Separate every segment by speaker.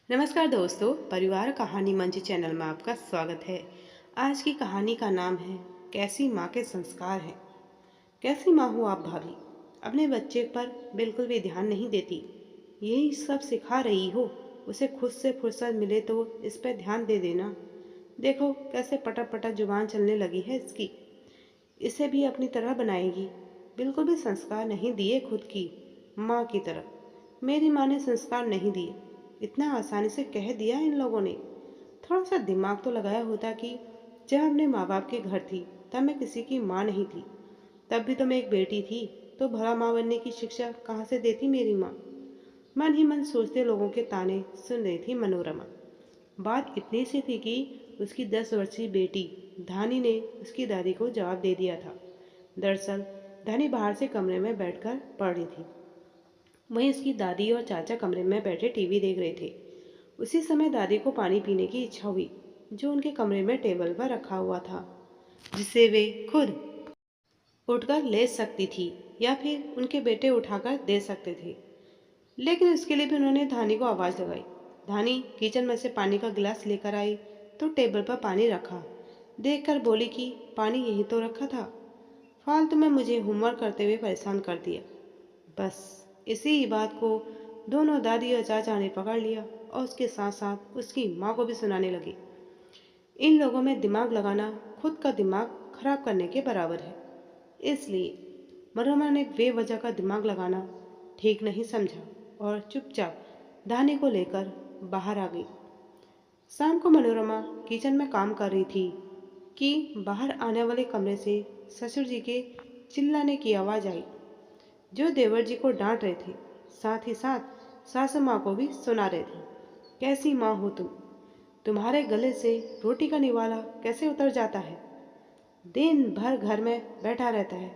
Speaker 1: नमस्कार दोस्तों, परिवार कहानी मंच चैनल में आपका स्वागत है। आज की कहानी का नाम है कैसी माँ के संस्कार हैं। कैसी माँ हो आप भाभी, अपने बच्चे पर बिल्कुल भी ध्यान नहीं देती। यही सब सिखा रही हो। उसे खुद से फुर्सत मिले तो इस पर ध्यान दे देना। देखो कैसे पटक पटक जुबान चलने लगी है इसकी। इसे भी अपनी तरह बनाएगी। बिल्कुल भी संस्कार नहीं दिए खुद की माँ की तरह। मेरी माँ ने संस्कार नहीं दिए, इतना आसानी से कह दिया इन लोगों ने। थोड़ा सा दिमाग तो लगाया होता कि जब अपने माँ बाप के घर थी तब मैं किसी की माँ नहीं थी। तब भी तो मैं एक बेटी थी, तो भला माँ बनने की शिक्षा कहाँ से देती मेरी माँ। मन ही मन सोचते लोगों के ताने सुन रही थी मनोरमा। बात इतनी सी थी कि उसकी 10 वर्षीय बेटी धानी ने उसकी दादी को जवाब दे दिया था। दरअसल धानी बाहर से कमरे में बैठकर पढ़ रही थी। वहीं उसकी दादी और चाचा कमरे में बैठे टीवी देख रहे थे। उसी समय दादी को पानी पीने की इच्छा हुई, जो उनके कमरे में टेबल पर रखा हुआ था, जिसे वे खुद उठकर ले सकती थी या फिर उनके बेटे उठाकर दे सकते थे। लेकिन उसके लिए भी उन्होंने धानी को आवाज़ लगाई। धानी किचन में से पानी का गिलास लेकर आई तो टेबल पर पानी रखा देखकर बोली कि पानी यही तो रखा था, फालतू में मुझे होमवर्क करते हुए परेशान कर दिया। बस इसी ही बात को दोनों दादी और चाचा ने पकड़ लिया और उसके साथ साथ उसकी माँ को भी सुनाने लगे। इन लोगों में दिमाग लगाना खुद का दिमाग खराब करने के बराबर है। इसलिए मनोरमा ने बेवजह का दिमाग लगाना ठीक नहीं समझा और चुपचाप धानी को लेकर बाहर आ गई। शाम को मनोरमा किचन में काम कर रही थी कि बाहर आने वाले कमरे से ससुर जी के चिल्लाने की आवाज़ आई, जो देवर जी को डांट रहे थे, साथ ही साथ सासू माँ को भी सुना रहे थे। कैसी माँ हो तुम, तुम्हारे गले से रोटी का निवाला कैसे उतर जाता है। दिन भर घर में बैठा रहता है,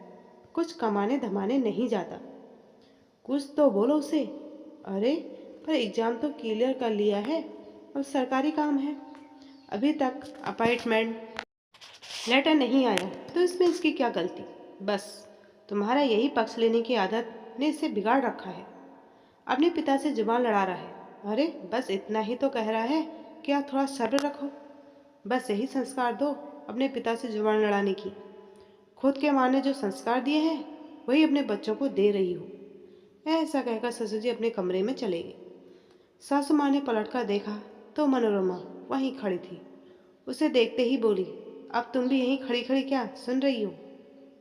Speaker 1: कुछ कमाने धमाने नहीं जाता। कुछ तो बोलो उसे। अरे पर एग्जाम तो क्लियर कर लिया है, अब सरकारी काम है। अभी तक अपॉइंटमेंट लेटर नहीं आया तो इसमें इसकी क्या गलती। बस तुम्हारा यही पक्ष लेने की आदत ने इसे बिगाड़ रखा है। अपने पिता से जुबान लड़ा रहा है। अरे बस इतना ही तो कह रहा है कि आप थोड़ा सब्र रखो। बस यही संस्कार दो अपने पिता से जुबान लड़ाने की। खुद के माँ ने जो संस्कार दिए हैं वही अपने बच्चों को दे रही हो। ऐसा कहकर ससुर जी अपने कमरे में चले गए। सासू माँ ने पलटकर देखा तो मनोरमा वहीं खड़ी थी। उसे देखते ही बोली, अब तुम भी यहीं खड़ी खड़ी क्या सुन रही हो,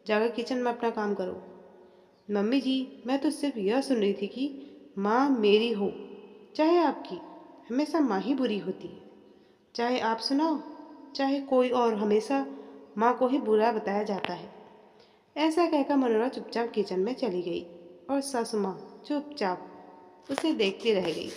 Speaker 1: जाकर किचन में अपना काम करो। मम्मी जी, मैं तो सिर्फ यह सुन रही थी कि माँ मेरी हो चाहे आपकी, हमेशा माँ ही बुरी होती है। चाहे आप सुनाओ चाहे कोई और, हमेशा माँ को ही बुरा बताया जाता है। ऐसा कहकर मनोरमा चुपचाप किचन में चली गई और सासू माँ चुपचाप उसे देखती रह गई।